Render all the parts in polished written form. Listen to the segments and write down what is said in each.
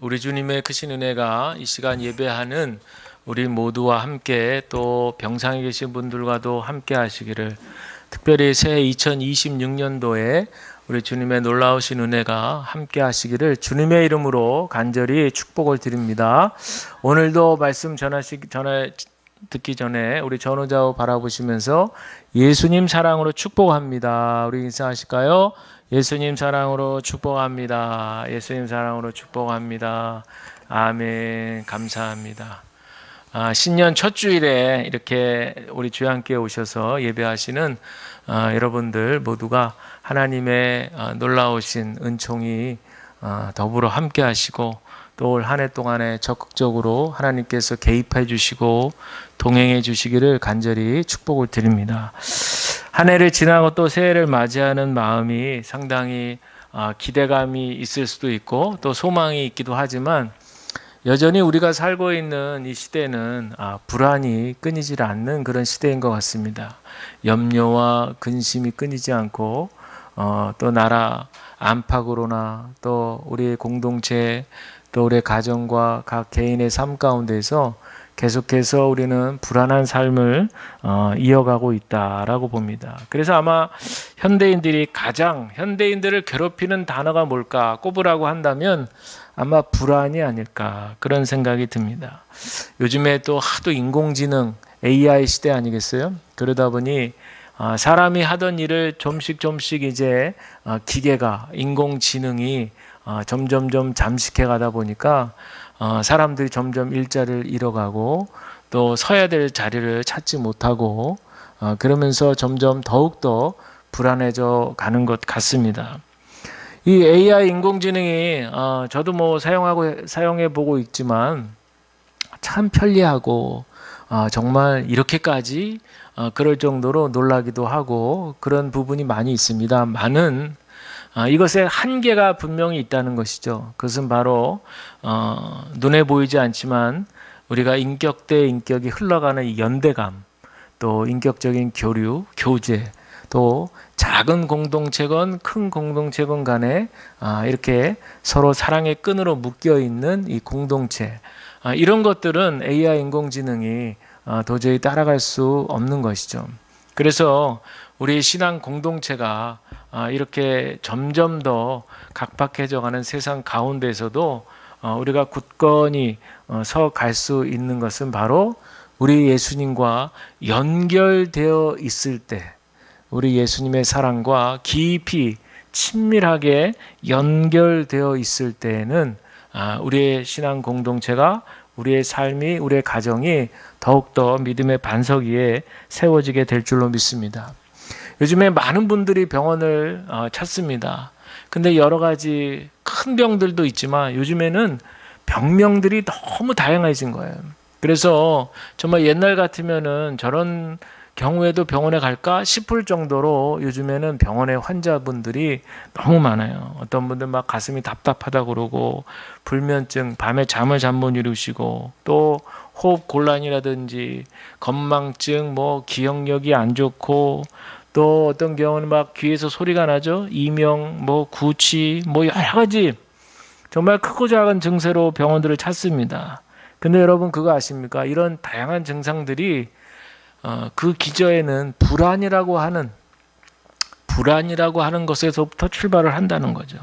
우리 주님의 크신 은혜가 이 시간 예배하는 우리 모두와 함께 또 병상에 계신 분들과도 함께 하시기를, 특별히 새해 2026년도에 우리 주님의 놀라우신 은혜가 함께 하시기를 주님의 이름으로 간절히 축복을 드립니다. 오늘도 말씀 듣기 전에 우리 전우좌우 바라보시면서 예수님 사랑으로 축복합니다. 우리 인사하실까요? 예수님 사랑으로 축복합니다. 예수님 사랑으로 축복합니다. 아멘. 감사합니다. 신년 첫 주일에 이렇게 우리 주여 함께 오셔서 예배하시는 여러분들 모두가 하나님의 놀라우신 은총이 더불어 함께 하시고, 또 올 한 해 동안에 적극적으로 하나님께서 개입해 주시고 동행해 주시기를 간절히 축복을 드립니다. 한 해를 지나고 또 새해를 맞이하는 마음이 상당히 기대감이 있을 수도 있고 또 소망이 있기도 하지만, 여전히 우리가 살고 있는 이 시대는 불안이 끊이질 않는 그런 시대인 것 같습니다. 염려와 근심이 끊이지 않고 또 나라 안팎으로나 또 우리의 공동체, 또 우리의 가정과 각 개인의 삶 가운데서 계속해서 우리는 불안한 삶을 이어가고 있다라고 봅니다. 그래서 아마 현대인들을 괴롭히는 단어가 뭘까 꼽으라고 한다면 아마 불안이 아닐까, 그런 생각이 듭니다. 요즘에 또 하도 인공지능 AI 시대 아니겠어요? 그러다 보니 사람이 하던 일을 좀씩 이제 기계가, 인공지능이 점점 잠식해 가다 보니까 사람들이 점점 일자리를 잃어가고 또 서야 될 자리를 찾지 못하고 그러면서 점점 더욱더 불안해져 가는 것 같습니다. 이 AI 인공지능이 저도 사용해 보고 있지만 참 편리하고 정말 이렇게까지 그럴 정도로 놀라기도 하고 그런 부분이 많이 있습니다. 이것에 한계가 분명히 있다는 것이죠. 그것은 바로 눈에 보이지 않지만 우리가 인격 대 인격이 흘러가는 이 연대감, 또 인격적인 교류, 교제, 또 작은 공동체건 큰 공동체건 간에 이렇게 서로 사랑의 끈으로 묶여 있는 이 공동체, 이런 것들은 AI 인공지능이 도저히 따라갈 수 없는 것이죠. 그래서 우리 신앙 공동체가 이렇게 점점 더 각박해져가는 세상 가운데서도 우리가 굳건히 서 갈 수 있는 것은 바로 우리 예수님과 연결되어 있을 때, 우리 예수님의 사랑과 깊이 친밀하게 연결되어 있을 때에는 우리의 신앙 공동체가, 우리의 삶이, 우리의 가정이 더욱더 믿음의 반석 위에 세워지게 될 줄로 믿습니다. 요즘에 많은 분들이 병원을 찾습니다. 근데 여러 가지 큰 병들도 있지만 요즘에는 병명들이 너무 다양해진 거예요. 그래서 정말 옛날 같으면은 저런 경우에도 병원에 갈까 싶을 정도로 요즘에는 병원에 환자분들이 너무 많아요. 어떤 분들 막 가슴이 답답하다고 그러고, 불면증, 밤에 잠을 잘 못 이루시고, 또 호흡 곤란이라든지 건망증, 기억력이 안 좋고, 또 어떤 경우는 막 귀에서 소리가 나죠. 이명, 구취, 여러 가지 정말 크고 작은 증세로 병원들을 찾습니다. 근데 여러분 그거 아십니까? 이런 다양한 증상들이 그 기저에는 불안이라고 하는 것에서부터 출발을 한다는 거죠.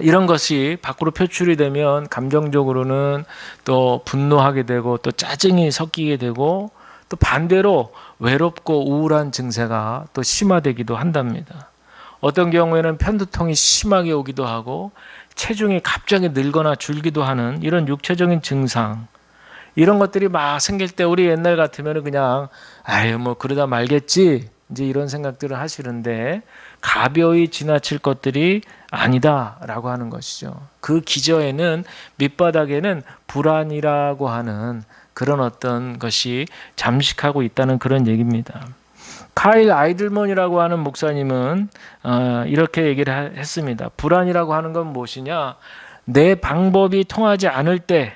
이런 것이 밖으로 표출이 되면 감정적으로는 또 분노하게 되고 또 짜증이 섞이게 되고, 또 반대로 외롭고 우울한 증세가 또 심화되기도 한답니다. 어떤 경우에는 편두통이 심하게 오기도 하고 체중이 갑자기 늘거나 줄기도 하는 이런 육체적인 증상, 이런 것들이 막 생길 때 우리 옛날 같으면 그냥 그러다 말겠지, 이제 이런 생각들을 하시는데 가벼이 지나칠 것들이 아니다라고 하는 것이죠. 그 기저에는, 밑바닥에는 불안이라고 하는 그런 어떤 것이 잠식하고 있다는 그런 얘기입니다. 카일 아이들먼이라고 하는 목사님은 이렇게 얘기를 했습니다. 불안이라고 하는 건 무엇이냐? 내 방법이 통하지 않을 때,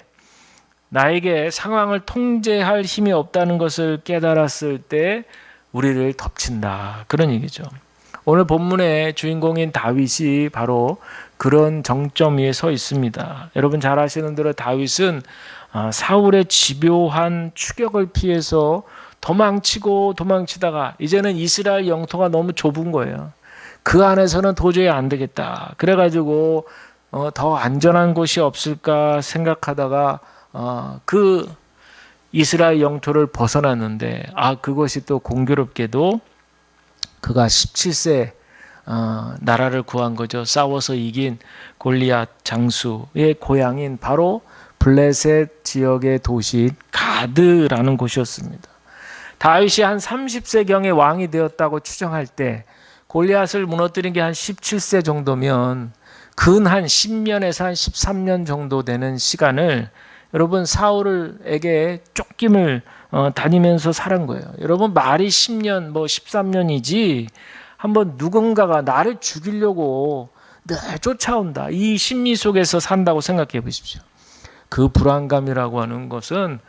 나에게 상황을 통제할 힘이 없다는 것을 깨달았을 때 우리를 덮친다, 그런 얘기죠. 오늘 본문의 주인공인 다윗이 바로 그런 정점 위에 서 있습니다. 여러분 잘 아시는 대로 다윗은 사울의 집요한 추격을 피해서 도망치고 도망치다가 이제는 이스라엘 영토가 너무 좁은 거예요. 그 안에서는 도저히 안 되겠다. 그래가지고 더 안전한 곳이 없을까 생각하다가 그 이스라엘 영토를 벗어났는데 그것이 또 공교롭게도 그가 17세 나라를 구한 거죠. 싸워서 이긴 골리앗 장수의 고향인 바로 블레셋 지역의 도시 가드라는 곳이었습니다. 다윗이 한 30세경에 왕이 되었다고 추정할 때 골리앗을 무너뜨린 게 한 17세 정도면 근 한 10년에서 한 13년 정도 되는 시간을 여러분 사울에게 쫓김을 다니면서 살은 거예요. 여러분 말이 10년 뭐 13년이지 한번 누군가가 나를 죽이려고 늘 쫓아온다. 이 심리 속에서 산다고 생각해 보십시오. 그 불안감이라고 하는 것은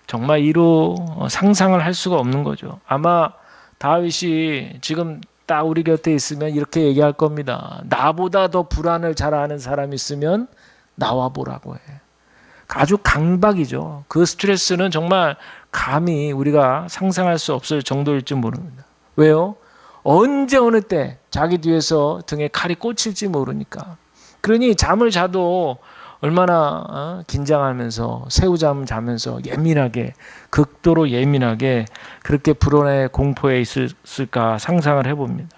정말 이루 상상을 할 수가 없는 거죠. 아마 다윗이 지금 딱 우리 곁에 있으면 이렇게 얘기할 겁니다. 나보다 더 불안을 잘 아는 사람이 있으면 나와 보라고 해. 아주 강박이죠. 그 스트레스는 정말 감히 우리가 상상할 수 없을 정도일지 모릅니다. 왜요? 언제 어느 때 자기 뒤에서 등에 칼이 꽂힐지 모르니까. 그러니 잠을 자도 얼마나 긴장하면서 새우잠 자면서 예민하게 극도로 예민하게 그렇게 불안의 공포에 있을까 상상을 해봅니다.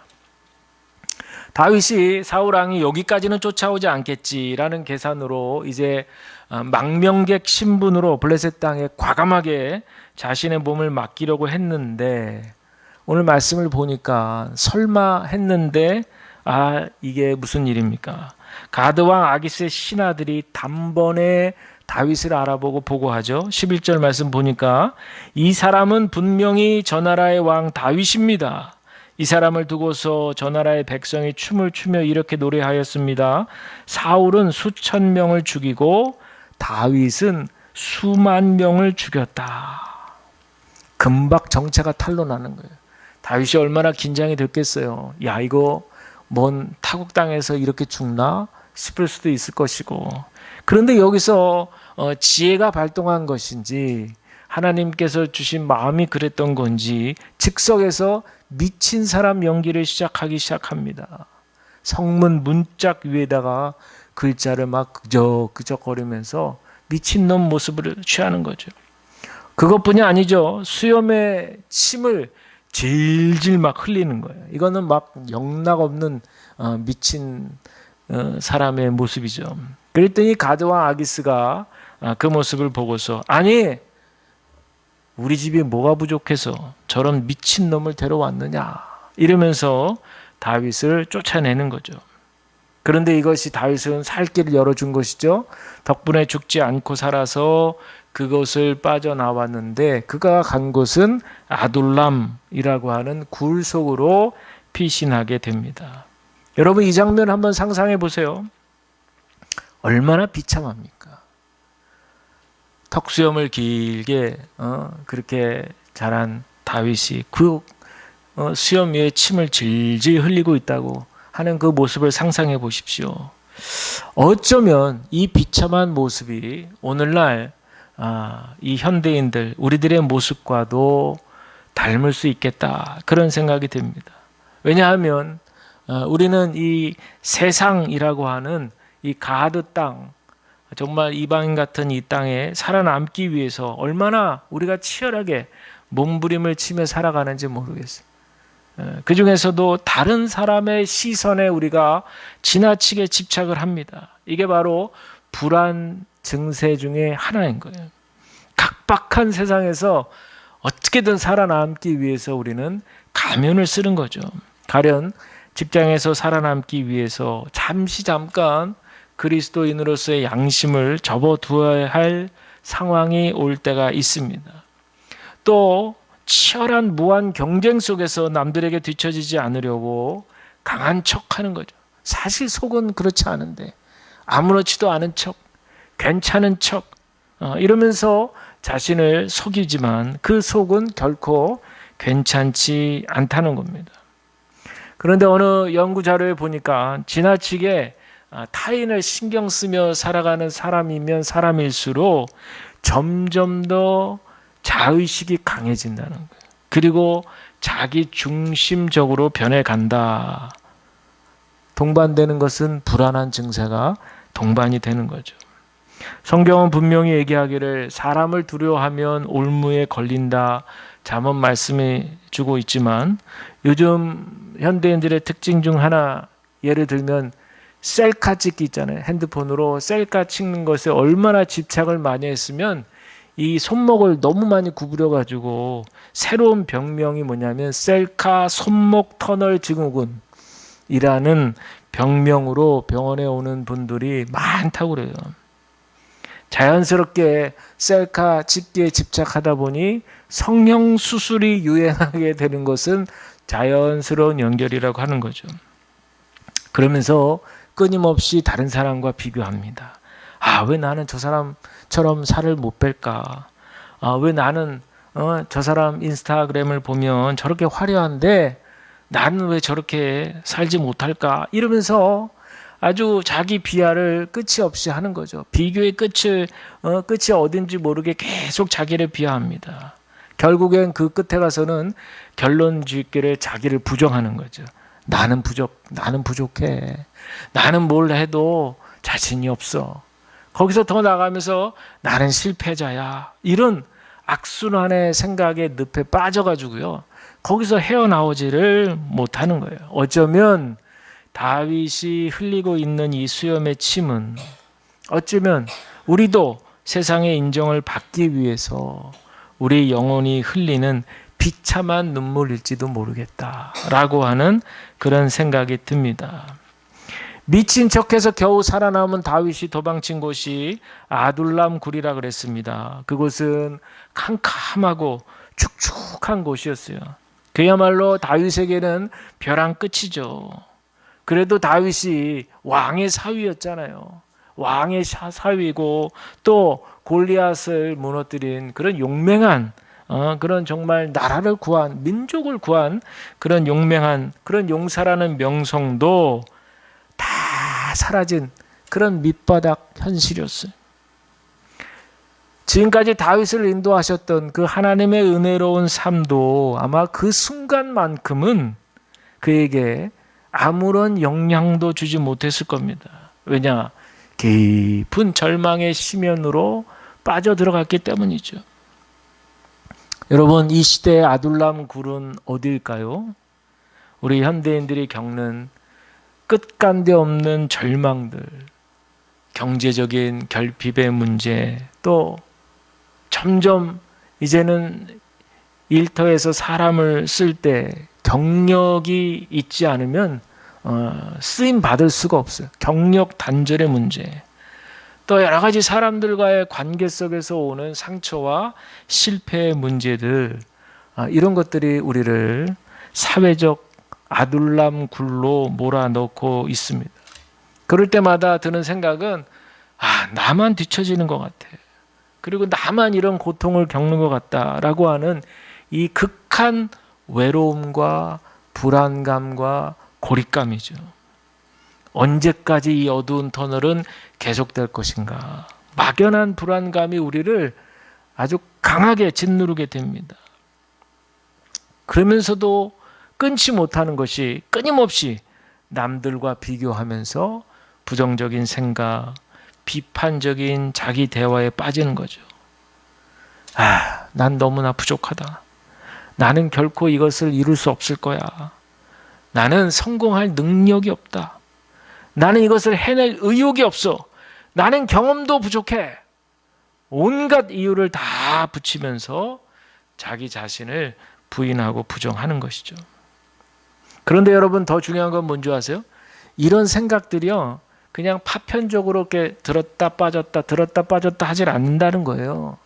다윗이 사울 왕이 여기까지는 쫓아오지 않겠지라는 계산으로 이제 망명객 신분으로 블레셋 땅에 과감하게 자신의 몸을 맡기려고 했는데 오늘 말씀을 보니까 설마 했는데 이게 무슨 일입니까? 가드왕 아기스의 신하들이 단번에 다윗을 알아보고 보고하죠. 11절 말씀 보니까 이 사람은 분명히 저 나라의 왕 다윗입니다. 이 사람을 두고서 저 나라의 백성이 춤을 추며 이렇게 노래하였습니다. 사울은 수천 명을 죽이고 다윗은 수만 명을 죽였다. 금박 정체가 탄로나는 거예요. 다윗이 얼마나 긴장이 됐겠어요. 야, 이거 먼 타국 땅에서 이렇게 죽나 싶을 수도 있을 것이고, 그런데 여기서 지혜가 발동한 것인지 하나님께서 주신 마음이 그랬던 건지 즉석에서 미친 사람 연기를 시작합니다. 성문 문짝 위에다가 글자를 막 그적거리면서 미친놈 모습을 취하는 거죠. 그것뿐이 아니죠. 수염에 침을 질질 막 흘리는 거예요. 이거는 막 영락없는 미친 사람의 모습이죠. 그랬더니 가드왕 아기스가 그 모습을 보고서 아니 우리 집이 뭐가 부족해서 저런 미친놈을 데려왔느냐 이러면서 다윗을 쫓아내는 거죠. 그런데 이것이 다윗은 살 길을 열어준 것이죠. 덕분에 죽지 않고 살아서 그것을 빠져나왔는데 그가 간 곳은 아둘람이라고 하는 굴 속으로 피신하게 됩니다. 여러분 이 장면 한번 상상해 보세요. 얼마나 비참합니까? 턱수염을 길게 그렇게 자란 다윗이 그 수염 위에 침을 질질 흘리고 있다고 하는 그 모습을 상상해 보십시오. 어쩌면 이 비참한 모습이 오늘날 이 현대인들 우리들의 모습과도 닮을 수 있겠다 그런 생각이 듭니다. 왜냐하면 우리는 이 세상이라고 하는 이 가드 땅 정말 이방인 같은 이 땅에 살아남기 위해서 얼마나 우리가 치열하게 몸부림을 치며 살아가는지 모르겠어요. 그 중에서도 다른 사람의 시선에 우리가 지나치게 집착을 합니다. 이게 바로 불안 증세 중에 하나인 거예요. 각박한 세상에서 어떻게든 살아남기 위해서 우리는 가면을 쓰는 거죠. 가령 직장에서 살아남기 위해서 잠깐 그리스도인으로서의 양심을 접어두어야 할 상황이 올 때가 있습니다. 또 치열한 무한 경쟁 속에서 남들에게 뒤처지지 않으려고 강한 척하는 거죠. 사실 속은 그렇지 않은데 아무렇지도 않은 척, 괜찮은 척 이러면서 자신을 속이지만 그 속은 결코 괜찮지 않다는 겁니다. 그런데 어느 연구 자료에 보니까 지나치게 타인을 신경 쓰며 살아가는 사람이면 사람일수록 점점 더 자의식이 강해진다는 거예요. 그리고 자기 중심적으로 변해간다. 동반되는 것은 불안한 증세가 동반이 되는 거죠. 성경은 분명히 얘기하기를 사람을 두려워하면 올무에 걸린다. 잠언 말씀해 주고 있지만 요즘 현대인들의 특징 중 하나 예를 들면 셀카 찍기 있잖아요. 핸드폰으로 셀카 찍는 것에 얼마나 집착을 많이 했으면 이 손목을 너무 많이 구부려 가지고 새로운 병명이 뭐냐면 셀카 손목 터널 증후군이라는 병명으로 병원에 오는 분들이 많다고 그래요. 자연스럽게 셀카 찍기에 집착하다 보니 성형 수술이 유행하게 되는 것은 자연스러운 연결이라고 하는 거죠. 그러면서 끊임없이 다른 사람과 비교합니다. 왜 나는 저 사람처럼 살을 못 뺄까? 왜 나는 저 사람 인스타그램을 보면 저렇게 화려한데 나는 왜 저렇게 살지 못할까? 이러면서 아주 자기 비하를 끝이 없이 하는 거죠. 비교의 끝이 어딘지 모르게 계속 자기를 비하합니다. 결국엔 그 끝에 가서는 결론 짓기를 자기를 부정하는 거죠. 나는 부족해. 나는 뭘 해도 자신이 없어. 거기서 더 나가면서 나는 실패자야. 이런 악순환의 생각에 늪에 빠져가지고요. 거기서 헤어나오지를 못하는 거예요. 어쩌면 다윗이 흘리고 있는 이 수염의 침은 어쩌면 우리도 세상의 인정을 받기 위해서 우리 영혼이 흘리는 비참한 눈물일지도 모르겠다라고 하는 그런 생각이 듭니다. 미친 척해서 겨우 살아남은 다윗이 도망친 곳이 아둘람 굴이라 그랬습니다. 그곳은 캄캄하고 축축한 곳이었어요. 그야말로 다윗에게는 벼랑 끝이죠. 그래도 다윗이 왕의 사위였잖아요. 왕의 사위고 또 골리앗을 무너뜨린 그런 용맹한 그런 정말 나라를 구한 민족을 구한 그런 용맹한 그런 용사라는 명성도 다 사라진 그런 밑바닥 현실이었어요. 지금까지 다윗을 인도하셨던 그 하나님의 은혜로운 삶도 아마 그 순간만큼은 그에게 아무런 영향도 주지 못했을 겁니다. 왜냐? 깊은 절망의 심연으로 빠져들어갔기 때문이죠. 여러분, 이 시대의 아둘람 굴은 어디일까요? 우리 현대인들이 겪는 끝간데 없는 절망들, 경제적인 결핍의 문제, 또 점점 이제는 일터에서 사람을 쓸 때 경력이 있지 않으면 쓰임 받을 수가 없어요. 경력 단절의 문제. 또 여러 가지 사람들과의 관계 속에서 오는 상처와 실패의 문제들, 이런 것들이 우리를 사회적 아둘람 굴로 몰아넣고 있습니다. 그럴 때마다 드는 생각은 나만 뒤처지는 것 같아. 그리고 나만 이런 고통을 겪는 것 같다라고 하는 이 극한 외로움과 불안감과 고립감이죠. 언제까지 이 어두운 터널은 계속될 것인가. 막연한 불안감이 우리를 아주 강하게 짓누르게 됩니다. 그러면서도 끊지 못하는 것이 끊임없이 남들과 비교하면서 부정적인 생각, 비판적인 자기 대화에 빠지는 거죠. 난 너무나 부족하다. 나는 결코 이것을 이룰 수 없을 거야. 나는 성공할 능력이 없다. 나는 이것을 해낼 의욕이 없어. 나는 경험도 부족해. 온갖 이유를 다 붙이면서 자기 자신을 부인하고 부정하는 것이죠. 그런데 여러분, 더 중요한 건 뭔지 아세요? 이런 생각들이요, 그냥 파편적으로 이렇게 들었다 빠졌다 하질 않는다는 거예요.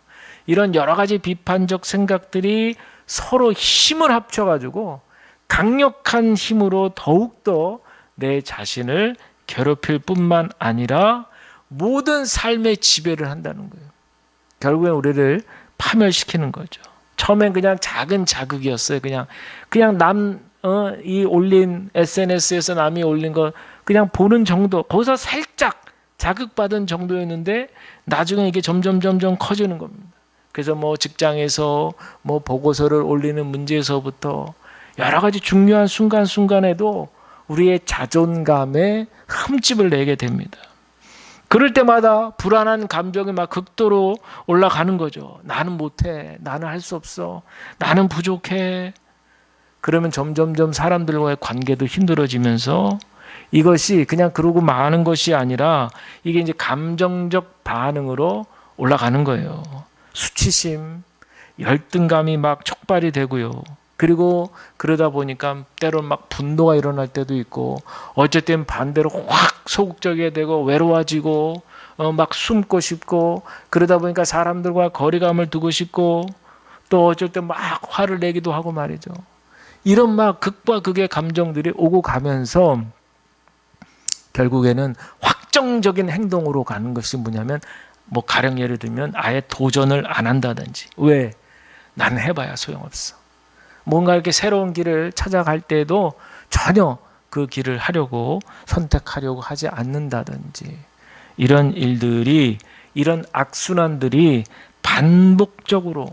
이런 여러 가지 비판적 생각들이 서로 힘을 합쳐가지고 강력한 힘으로 더욱더 내 자신을 괴롭힐 뿐만 아니라 모든 삶의 지배를 한다는 거예요. 결국엔 우리를 파멸시키는 거죠. 처음엔 그냥 작은 자극이었어요. 그냥 남 이 올린 SNS에서 남이 올린 거 그냥 보는 정도, 거기서 살짝 자극받은 정도였는데 나중에 이게 점점 커지는 겁니다. 그래서 뭐 직장에서 뭐 보고서를 올리는 문제에서부터 여러 가지 중요한 순간순간에도 우리의 자존감에 흠집을 내게 됩니다. 그럴 때마다 불안한 감정이 막 극도로 올라가는 거죠. 나는 못해. 나는 할 수 없어. 나는 부족해. 그러면 점점 사람들과의 관계도 힘들어지면서 이것이 그냥 그러고 마는 것이 아니라 이게 이제 감정적 반응으로 올라가는 거예요. 수치심, 열등감이 막 촉발이 되고요. 그리고 그러다 보니까 때로는 막 분노가 일어날 때도 있고, 어쩔 땐 반대로 확 소극적이게 되고 외로워지고 막 숨고 싶고, 그러다 보니까 사람들과 거리감을 두고 싶고, 또 어쩔 땐 막 화를 내기도 하고 말이죠. 이런 막 극과 극의 감정들이 오고 가면서 결국에는 확정적인 행동으로 가는 것이 뭐냐면, 뭐 가령 예를 들면 아예 도전을 안 한다든지. 왜? 나는 해봐야 소용없어. 뭔가 이렇게 새로운 길을 찾아갈 때도 전혀 그 길을 하려고 선택하려고 하지 않는다든지, 이런 일들이, 이런 악순환들이 반복적으로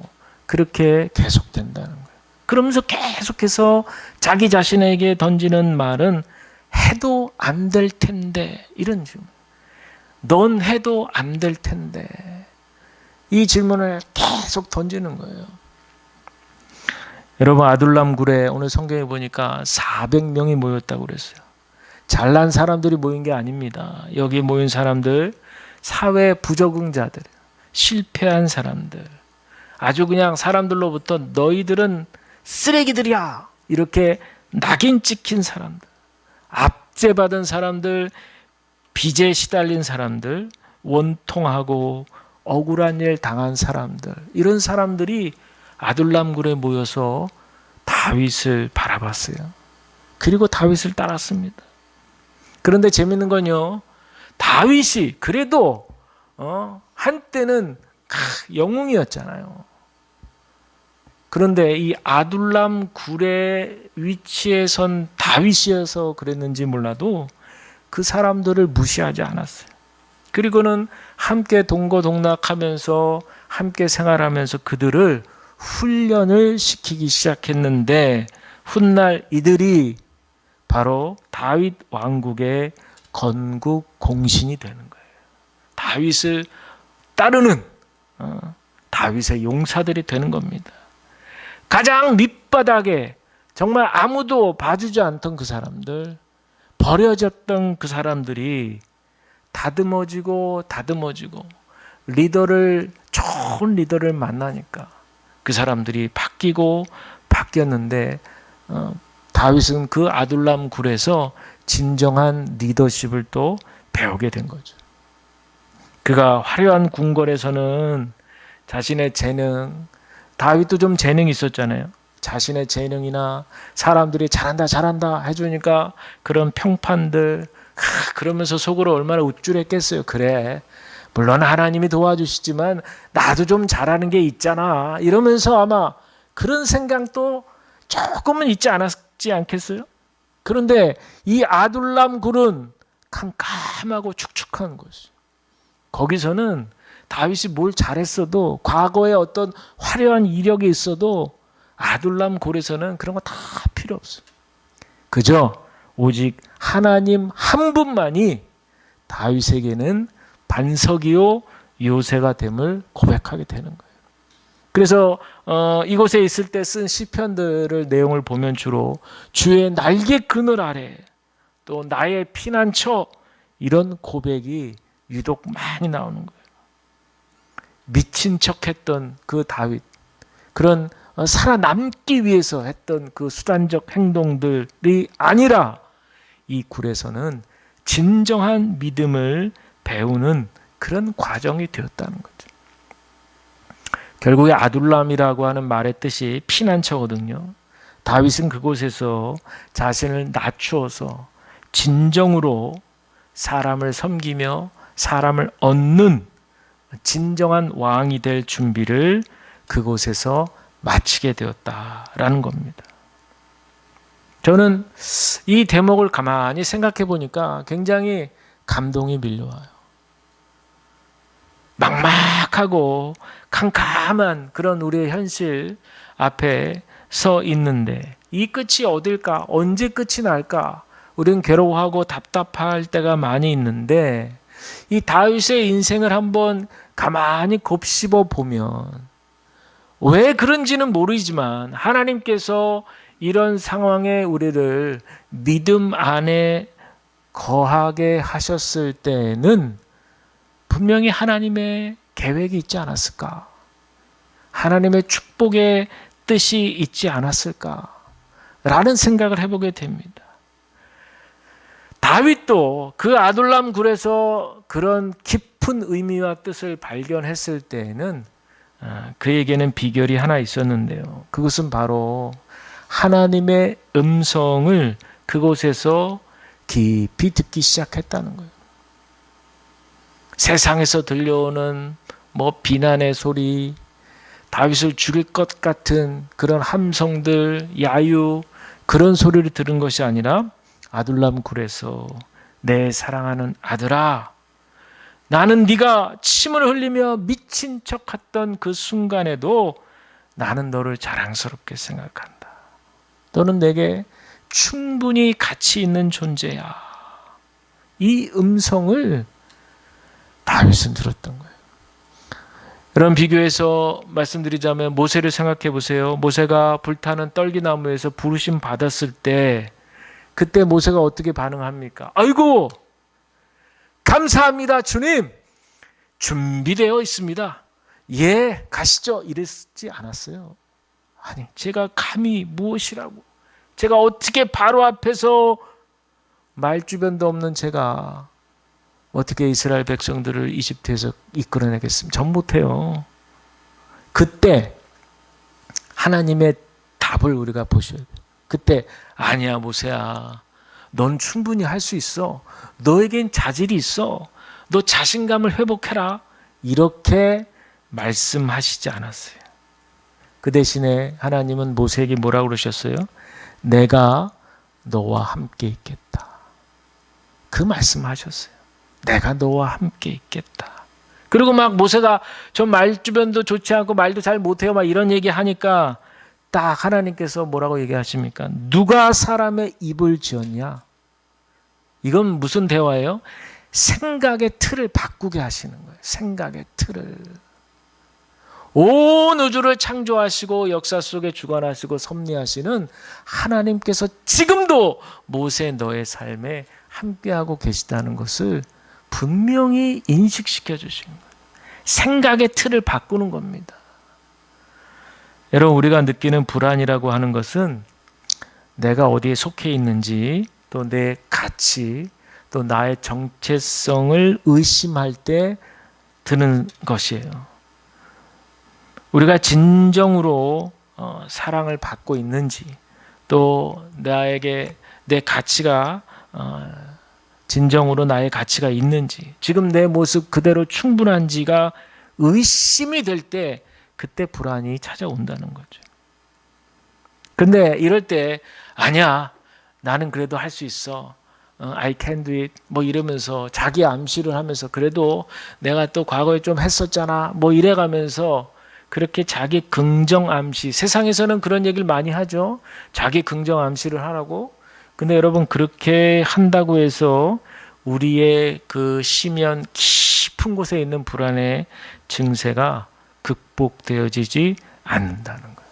그렇게 계속된다는 거예요. 그러면서 계속해서 자기 자신에게 던지는 말은 해도 안 될 텐데, 이런 질문. 넌 해도 안 될 텐데. 이 질문을 계속 던지는 거예요. 여러분, 아둘람 굴에 오늘 성경에 보니까 400명이 모였다고 그랬어요. 잘난 사람들이 모인 게 아닙니다. 여기 모인 사람들, 사회 부적응자들, 실패한 사람들, 아주 그냥 사람들로부터 너희들은 쓰레기들이야, 이렇게 낙인 찍힌 사람들, 압제받은 사람들, 빚에 시달린 사람들, 원통하고 억울한 일 당한 사람들, 이런 사람들이 아둘람 굴에 모여서 다윗을 바라봤어요. 그리고 다윗을 따랐습니다. 그런데 재밌는 건요, 다윗이 그래도 한때는 영웅이었잖아요. 그런데 이 아둘람 굴의 위치에 선 다윗이어서 그랬는지 몰라도 그 사람들을 무시하지 않았어요. 그리고는 함께 동거동락하면서 함께 생활하면서 그들을 훈련을 시키기 시작했는데, 훗날 이들이 바로 다윗 왕국의 건국 공신이 되는 거예요. 다윗을 따르는 다윗의 용사들이 되는 겁니다. 가장 밑바닥에 정말 아무도 봐주지 않던 그 사람들, 버려졌던 그 사람들이 다듬어지고 좋은 리더를 만나니까 그 사람들이 바뀌었는데, 다윗은 그 아둘람 굴에서 진정한 리더십을 또 배우게 된 거죠. 그가 화려한 궁궐에서는 자신의 재능, 다윗도 좀 재능이 있었잖아요. 자신의 재능이나 사람들이 잘한다 해주니까 그런 평판들, 그러면서 속으로 얼마나 우쭐했겠어요. 그래, 물론 하나님이 도와주시지만 나도 좀 잘하는 게 있잖아, 이러면서 아마 그런 생각도 조금은 있지 않았지 않겠어요? 그런데 이 아둘람 굴은 캄캄하고 축축한 곳. 거기서는 다윗이 뭘 잘했어도, 과거에 어떤 화려한 이력이 있어도 아둘람 굴에서는 그런 거 다 필요 없어요. 그저 오직 하나님 한 분만이 다윗에게는 반석이요 요새가 됨을 고백하게 되는 거예요. 그래서 이곳에 있을 때 쓴 시편들을 내용을 보면 주로 주의 날개 그늘 아래, 또 나의 피난처, 이런 고백이 유독 많이 나오는 거예요. 미친 척했던 그 다윗, 그런 살아남기 위해서 했던 그 수단적 행동들이 아니라 이 굴에서는 진정한 믿음을 배우는 그런 과정이 되었다는 거죠. 결국에 아둘람이라고 하는 말의 뜻이 피난처거든요. 다윗은 그곳에서 자신을 낮추어서 진정으로 사람을 섬기며 사람을 얻는 진정한 왕이 될 준비를 그곳에서 마치게 되었다라는 겁니다. 저는 이 대목을 가만히 생각해 보니까 굉장히 감동이 밀려와요. 막막하고 캄캄한 그런 우리의 현실 앞에 서 있는데 이 끝이 어딜까? 언제 끝이 날까? 우리는 괴로워하고 답답할 때가 많이 있는데 이 다윗의 인생을 한번 가만히 곱씹어 보면 왜 그런지는 모르지만 하나님께서 이런 상황에 우리를 믿음 안에 거하게 하셨을 때는 분명히 하나님의 계획이 있지 않았을까? 하나님의 축복의 뜻이 있지 않았을까? 라는 생각을 해보게 됩니다. 다윗도 그 아둘람 굴에서 그런 깊은 의미와 뜻을 발견했을 때에는 그에게는 비결이 하나 있었는데요. 그것은 바로 하나님의 음성을 그곳에서 깊이 듣기 시작했다는 거예요. 세상에서 들려오는 비난의 소리, 다윗을 죽일 것 같은 그런 함성들, 야유, 그런 소리를 들은 것이 아니라 아둘람 굴에서 내 사랑하는 아들아, 나는 네가 침을 흘리며 미친 척했던 그 순간에도 나는 너를 자랑스럽게 생각한다. 너는 내게 충분히 가치 있는 존재야. 이 음성을 다윗은 들었던 거예요. 이런 비교해서 말씀드리자면 모세를 생각해 보세요. 모세가 불타는 떨기나무에서 부르심 받았을 때 그때 모세가 어떻게 반응합니까? 아이고, 감사합니다, 주님. 준비되어 있습니다. 예, 가시죠. 이랬지 않았어요. 아니, 제가 감히 무엇이라고, 제가 어떻게 바로 앞에서 말주변도 없는 제가 어떻게 이스라엘 백성들을 이집트에서 이끌어내겠습니까? 전 못해요. 그때 하나님의 답을 우리가 보셔야 돼요. 그때 아니야 모세야, 넌 충분히 할 수 있어. 너에겐 자질이 있어. 너 자신감을 회복해라. 이렇게 말씀하시지 않았어요. 그 대신에 하나님은 모세에게 뭐라고 그러셨어요? 내가 너와 함께 있겠다. 그 말씀하셨어요. 내가 너와 함께 있겠다. 그리고 막 모세가 저 말주변도 좋지 않고 말도 잘 못해요 막 이런 얘기 하니까 딱 하나님께서 뭐라고 얘기하십니까? 누가 사람의 입을 지었냐? 이건 무슨 대화예요? 생각의 틀을 바꾸게 하시는 거예요. 생각의 틀을. 온 우주를 창조하시고 역사 속에 주관하시고 섭리하시는 하나님께서 지금도 모세 너의 삶에 함께하고 계시다는 것을 분명히 인식시켜 주시는 거예요. 생각의 틀을 바꾸는 겁니다. 여러분, 우리가 느끼는 불안이라고 하는 것은 내가 어디에 속해 있는지, 또 내 가치, 또 나의 정체성을 의심할 때 드는 것이에요. 우리가 진정으로 사랑을 받고 있는지, 또 나에게 내 가치가 진정으로 나의 가치가 있는지, 지금 내 모습 그대로 충분한지가 의심이 될 때 그때 불안이 찾아온다는 거죠. 근데 이럴 때 아니야, 나는 그래도 할 수 있어. I can do it. 이러면서 자기 암시를 하면서 그래도 내가 또 과거에 좀 했었잖아. 이래가면서 그렇게 자기 긍정 암시, 세상에서는 그런 얘기를 많이 하죠. 자기 긍정 암시를 하라고. 근데 여러분, 그렇게 한다고 해서 우리의 그 심연 깊은 곳에 있는 불안의 증세가 극복되어지지 않는다는 거예요.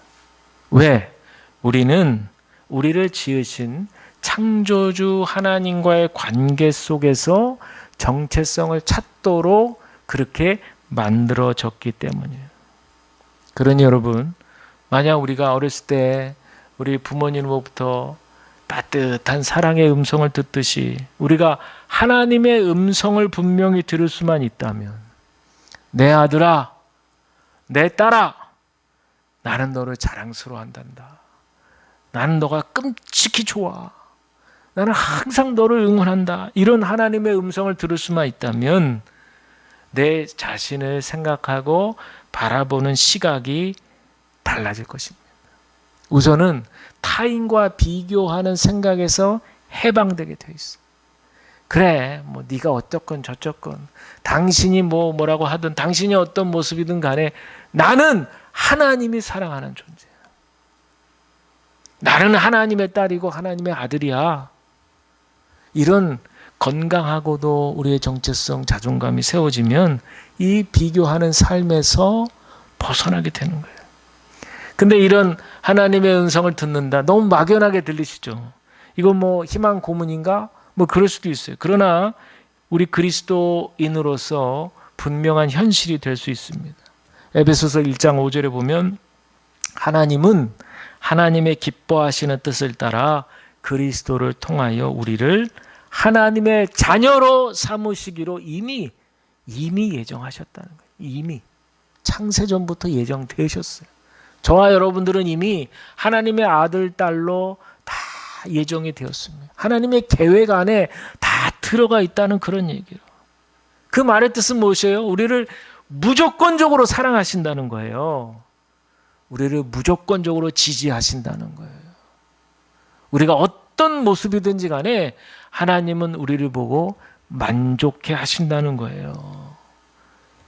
왜? 우리는 우리를 지으신 창조주 하나님과의 관계 속에서 정체성을 찾도록 그렇게 만들어졌기 때문이에요. 그러니 여러분, 만약 우리가 어렸을 때 우리 부모님으로부터 따뜻한 사랑의 음성을 듣듯이 우리가 하나님의 음성을 분명히 들을 수만 있다면, 내 아들아, 내 딸아, 나는 너를 자랑스러워한단다. 나는 너가 끔찍히 좋아. 나는 항상 너를 응원한다. 이런 하나님의 음성을 들을 수만 있다면 내 자신을 생각하고 바라보는 시각이 달라질 것입니다. 우선은 타인과 비교하는 생각에서 해방되게 돼 있어. 그래, 뭐 네가 어떻건 저쩌건, 당신이 뭐라고 하든, 당신이 어떤 모습이든 간에 나는 하나님이 사랑하는 존재야. 나는 하나님의 딸이고 하나님의 아들이야. 이런 건강하고도 우리의 정체성, 자존감이 세워지면 이 비교하는 삶에서 벗어나게 되는 거예요. 근데 이런 하나님의 음성을 듣는다. 너무 막연하게 들리시죠? 이건 뭐 희망 고문인가? 뭐 그럴 수도 있어요. 그러나 우리 그리스도인으로서 분명한 현실이 될 수 있습니다. 에베소서 1장 5절에 보면 하나님은 하나님의 기뻐하시는 뜻을 따라 그리스도를 통하여 우리를 하나님의 자녀로 삼으시기로 이미 예정하셨다는 거예요. 이미 창세전부터 예정되셨어요. 저와 여러분들은 이미 하나님의 아들, 딸로 다 예정이 되었습니다. 하나님의 계획 안에 다 들어가 있다는 그런 얘기로. 그 말의 뜻은 무엇이에요? 우리를 무조건적으로 사랑하신다는 거예요. 우리를 무조건적으로 지지하신다는 거예요. 우리가 어떤 모습이든지 간에 하나님은 우리를 보고 만족해 하신다는 거예요.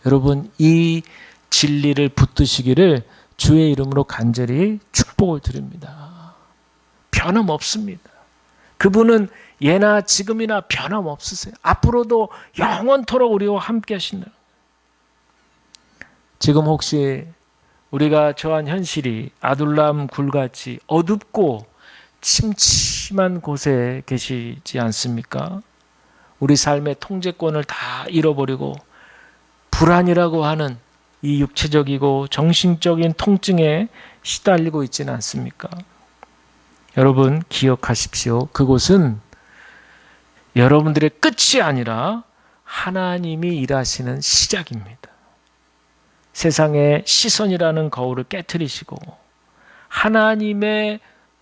여러분, 이 진리를 붙드시기를 주의 이름으로 간절히 축복을 드립니다. 변함없습니다. 그분은 예나 지금이나 변함없으세요. 앞으로도 영원토록 우리와 함께 하신다. 지금 혹시 우리가 처한 현실이 아둘람 굴같이 어둡고 침침한 곳에 계시지 않습니까? 우리 삶의 통제권을 다 잃어버리고 불안이라고 하는 이 육체적이고 정신적인 통증에 시달리고 있지는 않습니까? 여러분 기억하십시오. 그곳은 여러분들의 끝이 아니라 하나님이 일하시는 시작입니다. 세상의 시선이라는 거울을 깨트리시고 하나님의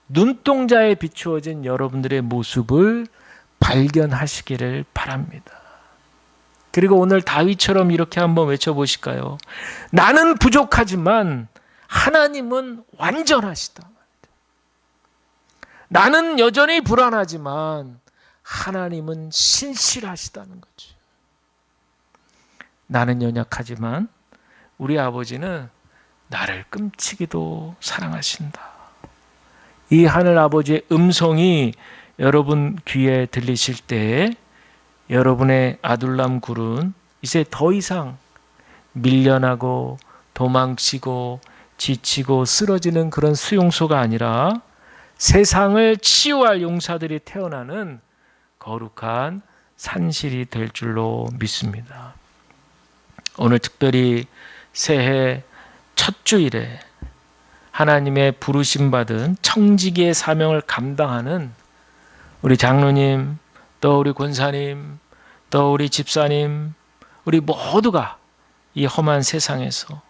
눈동자에 비추어진 여러분들의 모습을 발견하시기를 바랍니다. 그리고 오늘 다윗처럼 이렇게 한번 외쳐보실까요? 나는 부족하지만 하나님은 완전하시다. 나는 여전히 불안하지만 하나님은 신실하시다는 거죠. 나는 연약하지만 우리 아버지는 나를 끔찍이도 사랑하신다. 이 하늘 아버지의 음성이 여러분 귀에 들리실 때 여러분의 아둘람 굴은 이제 더 이상 밀려나고 도망치고 지치고 쓰러지는 그런 수용소가 아니라 세상을 치유할 용사들이 태어나는 거룩한 산실이 될 줄로 믿습니다. 오늘 특별히 새해 첫 주일에 하나님의 부르심 받은 청지기의 사명을 감당하는 우리 장로님, 또 우리 권사님, 또 우리 집사님, 우리 모두가 이 험한 세상에서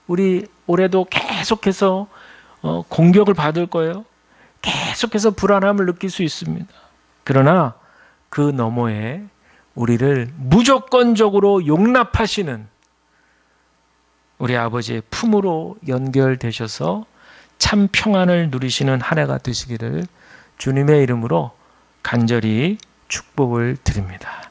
우리 올해도 계속해서 공격을 받을 거예요. 계속해서 불안함을 느낄 수 있습니다. 그러나 그 너머에 우리를 무조건적으로 용납하시는 우리 아버지의 품으로 연결되셔서 참 평안을 누리시는 한 해가 되시기를 주님의 이름으로 간절히 축복을 드립니다.